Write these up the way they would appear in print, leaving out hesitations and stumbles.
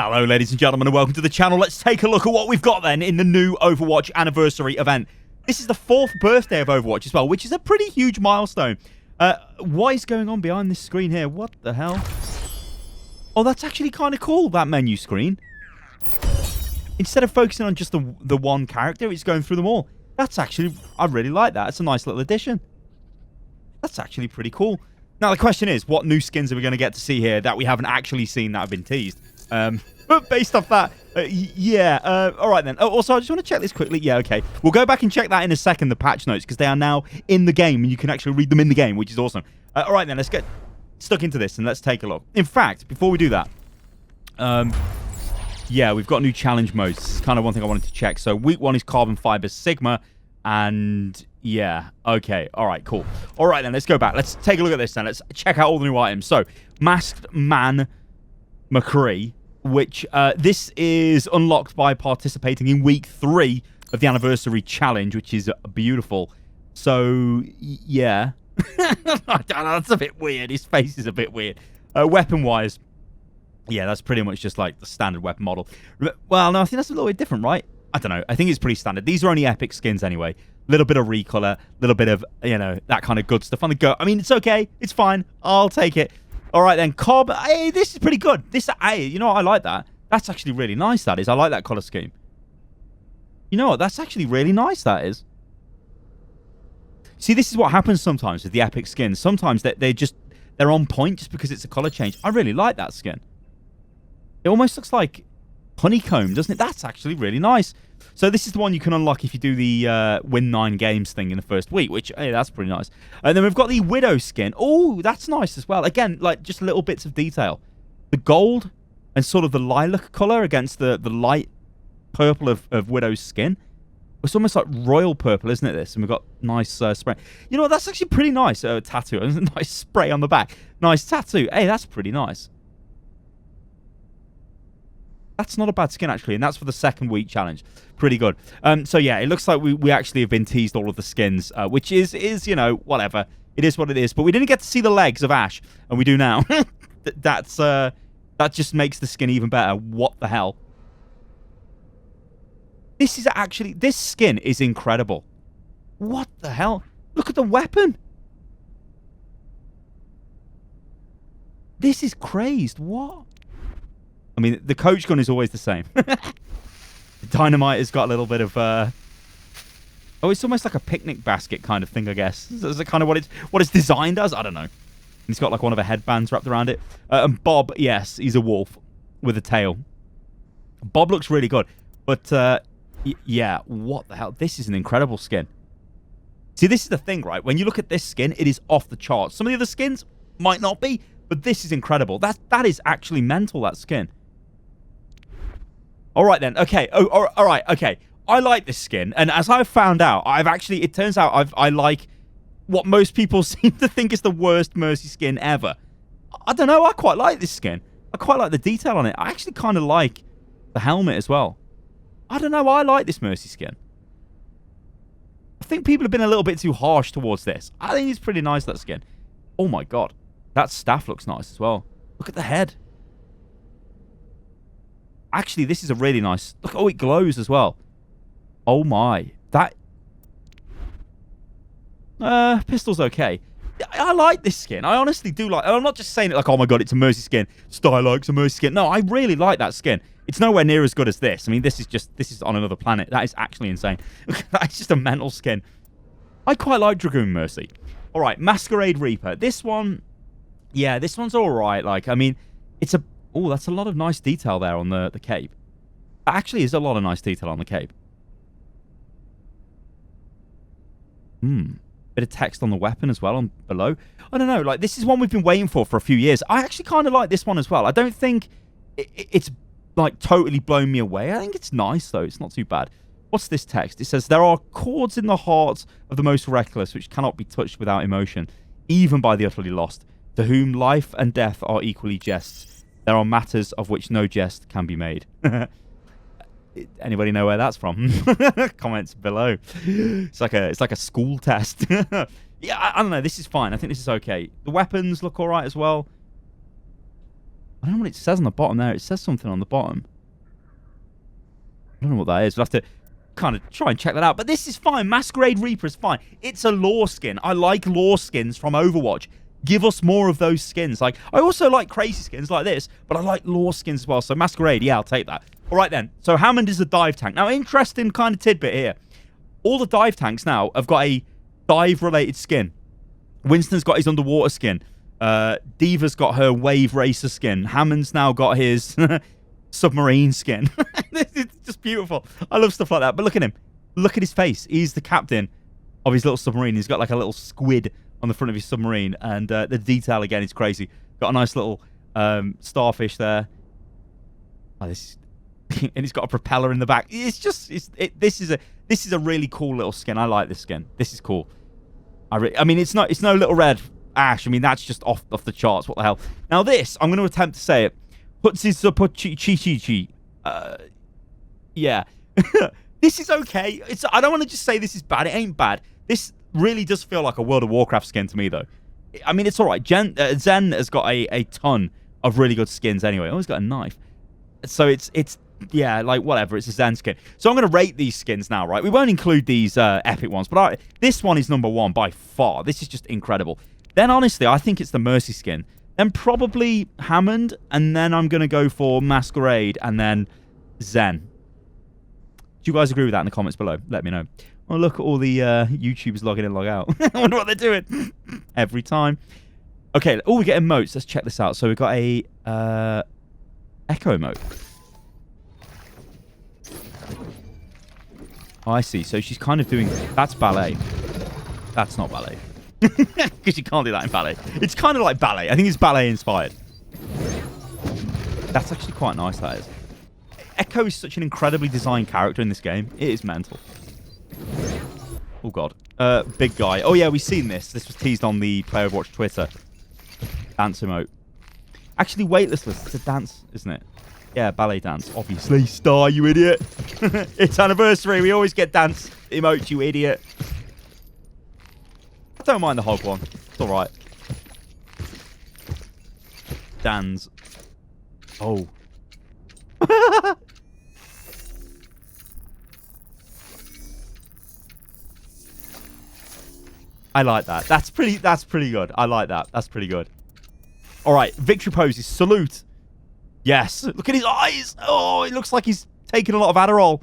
Hello, ladies and gentlemen, and welcome to the channel. Let's take a look at what we've got then in the new Overwatch anniversary event. This is the 4th birthday of Overwatch as well, which is a pretty huge milestone. What is going on behind this screen here? What the hell? Oh, that's actually kind of cool, that menu screen. Instead of focusing on just the one character, it's going through them all. That's actually, I really like that. It's a nice little addition. That's actually pretty cool. Now, the question is, what new skins are we going to get to see here that we haven't actually seen that have been teased? But based off that, yeah. All right, then. Oh, also, I just want to check this quickly. Yeah, okay. We'll go back and check that in a second, the patch notes, because they are now in the game, and you can actually read them in the game, which is awesome. All right, then. Let's get stuck into this, and let's take a look. In fact, before we do that, yeah, we've got new challenge modes. This is kind of one thing I wanted to check. So, week 1 is Carbon Fiber Sigma, and yeah, okay. All right, cool. All right, then. Let's go back. Let's take a look at this, then. Let's check out all the new items. So, Masked Man McCree, which this is unlocked by participating in week 3 of the anniversary challenge, which is beautiful. So, yeah. I don't know, that's a bit weird. His face is a bit weird. Weapon-wise, yeah, that's pretty much just like the standard weapon model. Well, no, I think that's a little bit different, right? I don't know. I think it's pretty standard. These are only epic skins anyway. A little bit of recolor, a little bit of, you know, that kind of good stuff on the go. I mean, it's okay. It's fine. I'll take it. All right, then. Cobb. Hey, this is pretty good. This, hey, you know what? I like that. That's actually really nice, that is. I like that color scheme. You know what? That's actually really nice, that is. See, this is what happens sometimes with the epic skins. Sometimes they're on point just because it's a color change. I really like that skin. It almost looks like honeycomb, doesn't it? That's actually really nice. So this is the one you can unlock if you do the win 9 games thing in the first week, which, hey, that's pretty nice. And then we've got the Widow skin. Oh, that's nice as well. Again, like just little bits of detail. The gold and sort of the lilac color against the light purple of Widow's skin. It's almost like royal purple, isn't it, this? And we've got nice spray. You know what? That's actually pretty nice. Tattoo. Nice spray on the back. Nice tattoo. Hey, that's pretty nice. That's not a bad skin, actually, and that's for the 2nd week challenge. Pretty good. So, yeah, it looks like we actually have been teased all of the skins, which is, you know, whatever. It is what it is. But we didn't get to see the legs of Ash, and we do now. That just makes the skin even better. What the hell? This skin is incredible. What the hell? Look at the weapon. This is crazed. What? I mean, the coach gun is always the same. The dynamite has got a little bit of... oh, it's almost like a picnic basket kind of thing, I guess. Is it kind of what it's designed as? I don't know. He's got like one of the headbands wrapped around it. And Bob, yes, he's a wolf with a tail. Bob looks really good. But, yeah, what the hell? This is an incredible skin. See, this is the thing, right? When you look at this skin, it is off the charts. Some of the other skins might not be, but this is incredible. That is actually mental, that skin. All right, then. Okay. Oh, all right. Okay. I like this skin. And as I've found out, it turns out I like what most people seem to think is the worst Mercy skin ever. I don't know. I quite like this skin. I quite like the detail on it. I actually kind of like the helmet as well. I don't know. I like this Mercy skin. I think people have been a little bit too harsh towards this. I think it's pretty nice, that skin. Oh, my God. That staff looks nice as well. Look at the head. Actually, this is a really nice... Look, oh, it glows as well. Oh, my. That... pistol's okay. I like this skin. I honestly do like... I'm not just saying it like, oh, my God, it's a Mercy skin. Style likes a Mercy skin. No, I really like that skin. It's nowhere near as good as this. I mean, this is on another planet. That is actually insane. That is just a mental skin. I quite like Dragoon Mercy. All right, Masquerade Reaper. This one... Yeah, this one's all right. Like, I mean, it's a... Oh, that's a lot of nice detail there on the cape. That actually is a lot of nice detail on the cape. Bit of text on the weapon as well on below. I don't know. Like, this is one we've been waiting for a few years. I actually kind of like this one as well. I don't think it's, like, totally blown me away. I think it's nice, though. It's not too bad. What's this text? It says, there are chords in the hearts of the most reckless which cannot be touched without emotion, even by the utterly lost, to whom life and death are equally jests. There are matters of which no jest can be made. Anybody know where that's from? Comments below. It's like a school test. Yeah, I don't know. This is fine. I think this is okay. The weapons look all right as well. I don't know what it says on the bottom there. It says something on the bottom. I don't know what that is. We'll have to kind of try and check that out. But this is fine. Masquerade Reaper is fine. It's a lore skin. I like lore skins from Overwatch. Give us more of those skins. Like, I also like crazy skins like this, but I like lore skins as well. So Masquerade, yeah, I'll take that. All right, then. So Hammond is a dive tank. Now, interesting kind of tidbit here. All the dive tanks now have got a dive-related skin. Winston's got his underwater skin. Diva's got her wave racer skin. Hammond's now got his submarine skin. It's just beautiful. I love stuff like that. But look at him. Look at his face. He's the captain of his little submarine. He's got like a little squid on the front of his submarine, and the detail again is crazy. Got a nice little starfish there. Oh, this, and he's got a propeller in the back. It's just this is a really cool little skin. I like this skin. This is cool. I mean, it's no little red ash. I mean, that's just off the charts. What the hell? Now this, I'm going to attempt to say it. Hutsizupochichichi. Yeah. This is okay. I don't want to just say this is bad. It ain't bad. This really does feel like a World of Warcraft skin to me, though. I mean, it's all right. Zen has got a ton of really good skins anyway. Oh, he's got a knife. So it's yeah, like, whatever. It's a Zen skin. So I'm going to rate these skins now, right? We won't include these epic ones, but this one is number one by far. This is just incredible. Then, honestly, I think it's the Mercy skin. Then probably Hammond, and then I'm going to go for Masquerade, and then Zen. Do you guys agree with that in the comments below? Let me know. Oh, look at all the YouTubers logging in, log out. I wonder what they're doing. Every time. Okay. Oh, we get emotes. Let's check this out. So we've got a echo emote. Oh, I see. So she's kind of doing... That's ballet. That's not ballet. Because you can't do that in ballet. It's kind of like ballet. I think it's ballet inspired. That's actually quite nice, that is. Echo is such an incredibly designed character in this game. It is mental. Oh, God. Big guy. Oh, yeah, we've seen this. This was teased on the Player Overwatch Twitter. Dance emote. Actually, weightlessness. It's a dance, isn't it? Yeah, ballet dance. Obviously. Star, you idiot. It's anniversary. We always get dance emote, you idiot. I don't mind the hog one. It's all right. Dan's. Oh. I like that. That's pretty good. I like that. That's pretty good. All right, victory poses. Salute. Yes. Look at his eyes. Oh, it looks like he's taking a lot of Adderall.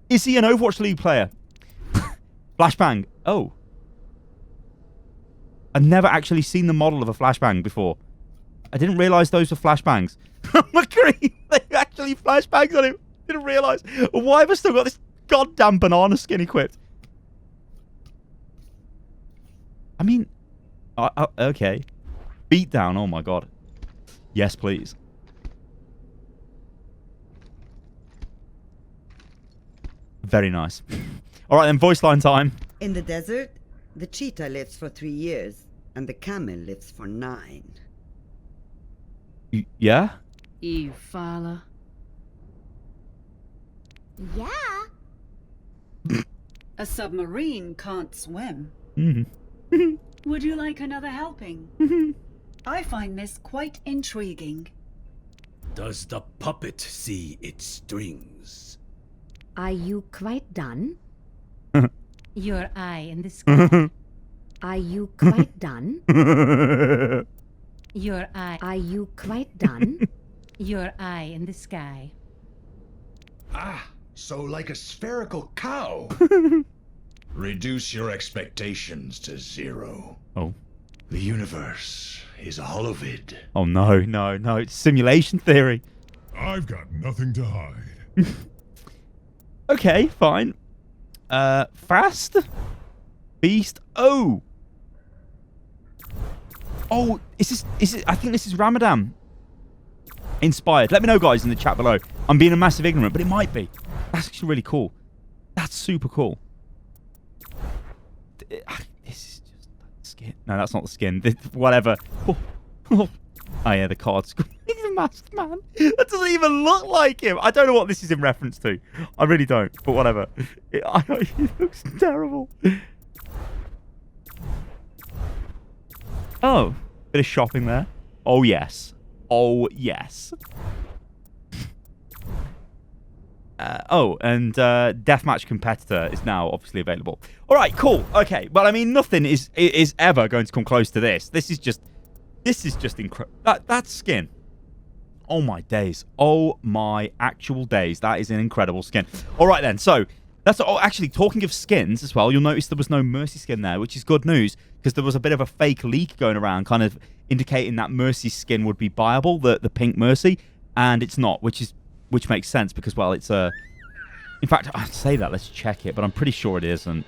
Is he an Overwatch League player? Flashbang. Oh. I've never actually seen the model of a flashbang before. I didn't realize those were flashbangs. McCree, they actually flashbangs on him. Didn't realize. Why have I still got this goddamn banana skin equipped? I mean, okay. Beat down. Oh my god. Yes, please. Very nice. All right, then. Voice line time. In the desert, the cheetah lives for 3 years, and the camel lives for 9. Yeah? You fella. Yeah. A submarine can't swim. Would you like another helping? I find this quite intriguing. Does the puppet see its strings? Are you quite done? Your eye in the sky. Are you quite done? Your eye. Are you quite done? Your eye in the sky. Ah, so like a spherical cow. Reduce your expectations to 0. Oh. The universe is a holovid. Oh, no. It's simulation theory. I've got nothing to hide. Okay, fine. Fast? Beast? Oh! Oh, is it? I think this is Ramadan. Inspired. Let me know, guys, in the chat below. I'm being a massive ignorant, but it might be. That's actually really cool. That's super cool. This is just the skin. No, that's not the skin. Whatever. Oh, yeah, the cards. He's a masked man. That doesn't even look like him. I don't know what this is in reference to. I really don't, but whatever. He looks terrible. Oh, bit of shopping there. Oh, yes. Oh, yes. And Deathmatch Competitor is now obviously available. All right, cool. Okay, well, I mean, nothing is ever going to come close to this. This is just incredible. That skin. Oh, my days. Oh, my actual days. That is an incredible skin. All right, then. So, actually, talking of skins as well, you'll notice there was no Mercy skin there, which is good news, because there was a bit of a fake leak going around, kind of indicating that Mercy skin would be buyable, the pink Mercy, and it's not, which makes sense, because, well, it's a... In fact, I'd say that. Let's check it, but I'm pretty sure it isn't.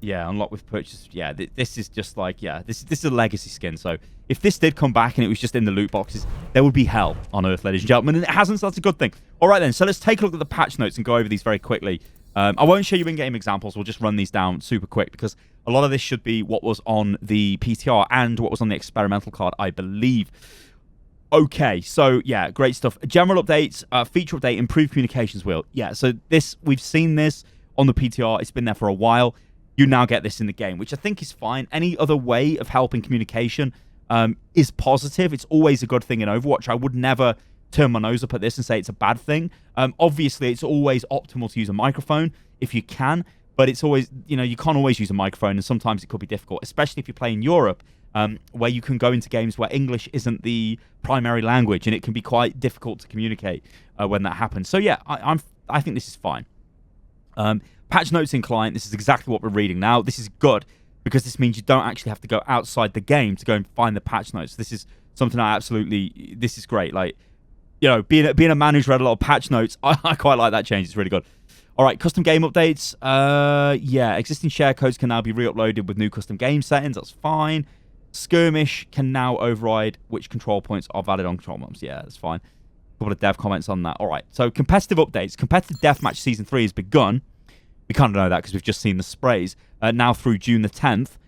Yeah, unlock with purchase. Yeah, this is just like, yeah, this is a legacy skin. So if this did come back and it was just in the loot boxes, there would be hell on Earth, ladies and gentlemen. And it hasn't, so that's a good thing. All right, then. So let's take a look at the patch notes and go over these very quickly. I won't show you in-game examples. We'll just run these down super quick because a lot of this should be what was on the PTR and what was on the experimental card, I believe. Okay, so yeah, great stuff. General updates, feature update, improved communications wheel. Yeah, so we've seen this on the PTR. It's been there for a while. You now get this in the game, which I think is fine. Any other way of helping communication is positive. It's always a good thing in Overwatch. I would never turn my nose up at this and say it's a bad thing. Obviously, it's always optimal to use a microphone if you can, but it's always, you can't always use a microphone, and sometimes it could be difficult, especially if you play in Europe, where you can go into games where English isn't the primary language, and it can be quite difficult to communicate when that happens. So yeah, I think this is fine. Patch notes in client, this is exactly what we're reading now. This is good because this means you don't actually have to go outside the game to go and find the patch notes. This is something this is great. Like, being a man who's read a lot of patch notes, I quite like that change. It's really good. All right, custom game updates. Yeah, existing share codes can now be re-uploaded with new custom game settings. That's fine. Skirmish can now override which control points are valid on control maps. Yeah, that's fine. A couple of dev comments on that. All right, so competitive updates. Competitive Deathmatch Season 3 has begun. We kind of know that because we've just seen the sprays. Now through June the 10th,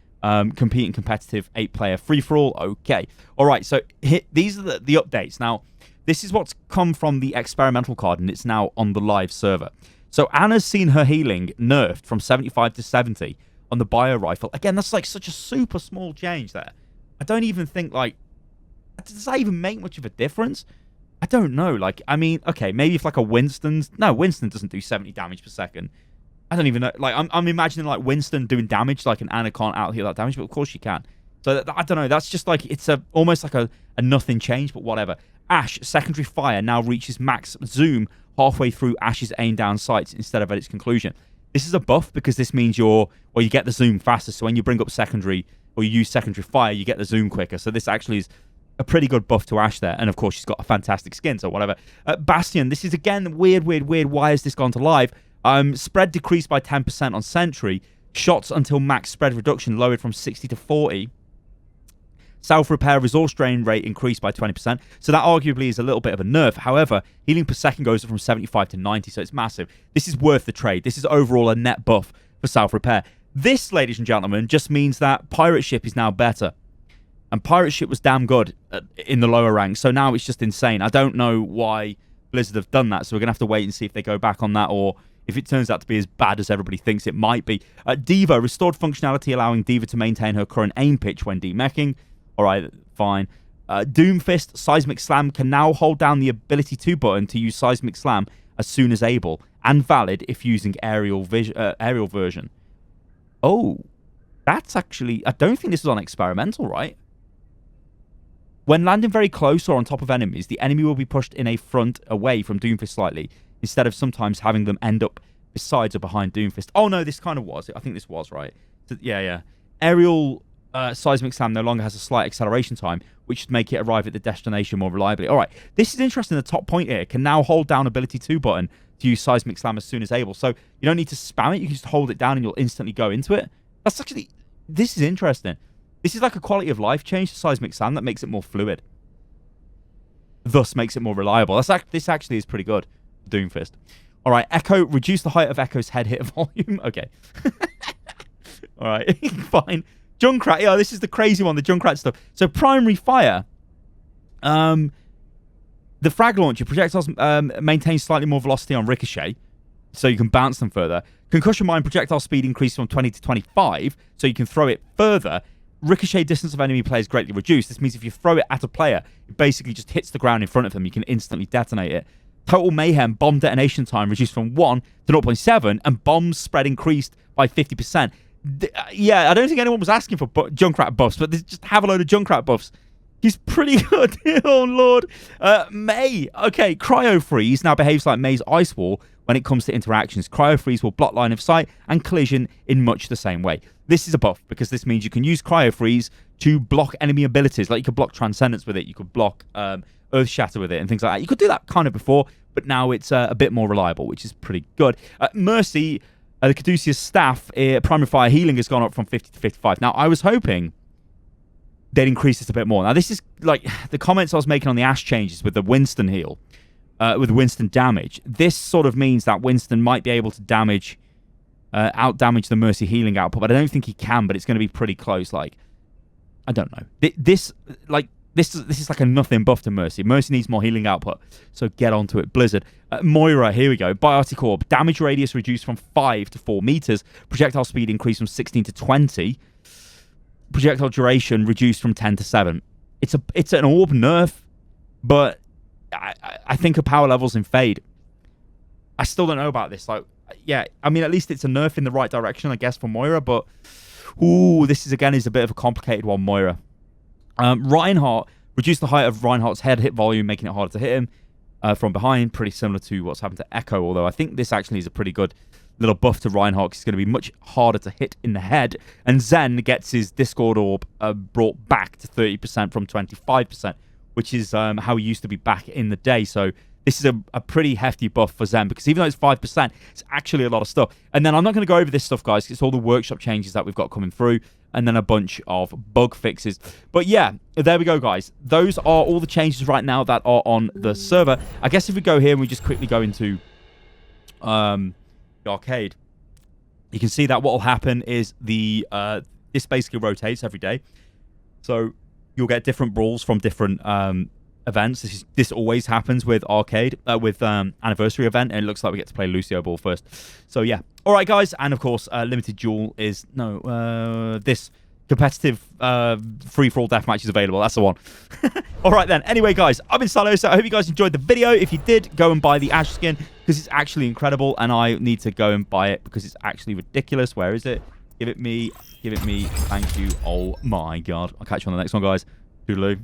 competing competitive 8-player free-for-all. Okay. All right, so these are the updates. Now, this is what's come from the experimental card, and it's now on the live server. So Anna's seen her healing nerfed from 75 to 70 on the bio rifle. Again, that's like such a super small change there. I don't even think, does that even make much of a difference? I don't know. I mean, okay, maybe if a Winston's... No, Winston doesn't do 70 damage per second. I don't even know. I'm imagining, Winston doing damage, and Anna can't out-heal that damage, but of course she can. So, I don't know. That's just, it's almost like a nothing change, but whatever. Ash, secondary fire, now reaches max zoom halfway through Ash's aim down sights instead of at its conclusion. This is a buff because this means you get the zoom faster. So when you bring up secondary, or you use secondary fire, you get the zoom quicker. So this actually is a pretty good buff to Ash there. And of course, she's got a fantastic skin, so whatever. Bastion, this is again weird. Why has this gone to live? Spread decreased by 10% on Sentry. Shots until max spread reduction lowered from 60 to 40. Self-repair resource drain rate increased by 20%. So that arguably is a little bit of a nerf. However, healing per second goes from 75 to 90, so it's massive. This is worth the trade. This is overall a net buff for self-repair. This, ladies and gentlemen, just means that Pirate Ship is now better. And Pirate Ship was damn good in the lower ranks, so now it's just insane. I don't know why Blizzard have done that, so we're going to have to wait and see if they go back on that, or if it turns out to be as bad as everybody thinks it might be. Diva, restored functionality allowing Diva to maintain her current aim pitch when demeching. All right, fine. Doomfist, Seismic Slam can now hold down the Ability 2 button to use Seismic Slam as soon as able, and valid if using aerial version. Oh, that's actually... I don't think this is on experimental, right? When landing very close or on top of enemies, the enemy will be pushed in a front away from Doomfist slightly, instead of sometimes having them end up besides or behind Doomfist. Oh, no, this kind of was. I think this was, right? So, yeah. Aerial... Seismic Slam no longer has a slight acceleration time, which should make it arrive at the destination more reliably. All right, this is interesting. The top point here can now hold down Ability 2 button to use Seismic Slam as soon as able. So you don't need to spam it. You can just hold it down and you'll instantly go into it. That's actually... This is interesting. This is like a quality of life change to Seismic Slam that makes it more fluid. Thus makes it more reliable. This actually is pretty good. Doomfist. All right, Echo. Reduce the height of Echo's head hit volume. Okay. All right, fine. Junkrat, yeah, this is the crazy one, the Junkrat stuff. So primary fire, the frag launcher, projectiles maintain slightly more velocity on ricochet, so you can bounce them further. Concussion mine, projectile speed increased from 20 to 25, so you can throw it further. ricochet distance of enemy players greatly reduced. This means if you throw it at a player, it basically just hits the ground in front of them. You can instantly detonate it. Total mayhem bomb detonation time reduced from 1 to 0.7, and bomb spread increased by 50%. Yeah, I don't think anyone was asking for Junkrat buffs, but they just have a load of Junkrat buffs. He's pretty good. Oh, Lord. May. Okay, Cryo Freeze now behaves like May's Ice Wall when it comes to interactions. Cryo Freeze will block line of sight and collision in much the same way. This is a buff because this means you can use Cryo Freeze to block enemy abilities. Like you could block Transcendence with it. You could block Earth Shatter with it and things like that. You could do that kind of before, but now it's a bit more reliable, which is pretty good. Mercy, the Caduceus staff, primary fire healing has gone up from 50 to 55. Now, I was hoping they'd increase this a bit more. Now, this is like the comments I was making on the Ash changes with the Winston heal, with Winston damage. This sort of means that Winston might be able to damage, out-damage the Mercy healing output, but I don't think he can, but it's going to be pretty close. Like, I don't know. This is like a nothing buff to Mercy. Mercy needs more healing output, so get onto it. Blizzard. Moira, here we go. Biotic Orb. Damage radius reduced from 5 to 4 meters. Projectile speed increased from 16 to 20. Projectile duration reduced from 10 to 7. It's an orb nerf, but I think her power levels in Fade. I still don't know about this. Like, yeah, I mean, at least it's a nerf in the right direction, I guess, for Moira, but ooh, this is a bit of a complicated one, Moira. Reinhardt, reduced the height of Reinhardt's head hit volume, making it harder to hit him from behind. Pretty similar to what's happened to Echo, although I think this actually is a pretty good little buff to Reinhardt. It's going to be much harder to hit in the head. And Zen gets his Discord Orb brought back to 30% from 25%, which is how he used to be back in the day. So this is a pretty hefty buff for Zen, because even though it's 5%, it's actually a lot of stuff. And then I'm not going to go over this stuff, guys, because it's all the workshop changes that we've got coming through, and then a bunch of bug fixes. But yeah, there we go, guys. Those are all the changes right now that are on the server. I guess if we go here and we just quickly go into the arcade, you can see that what will happen is this basically rotates every day. So you'll get different brawls from different events. This always happens with arcade, with anniversary event, and it looks like we get to play Lucio Ball first. So yeah, all right, guys, and of course, limited duel is this competitive free-for-all deathmatch is available. That's the one. All right then. Anyway, guys, I've been Salo, so I hope you guys enjoyed the video. If you did, go and buy the Ash skin because it's actually incredible, and I need to go and buy it because it's actually ridiculous. Where is it? Give it me. Give it me. Thank you. Oh my god. I'll catch you on the next one, guys. Toodaloo.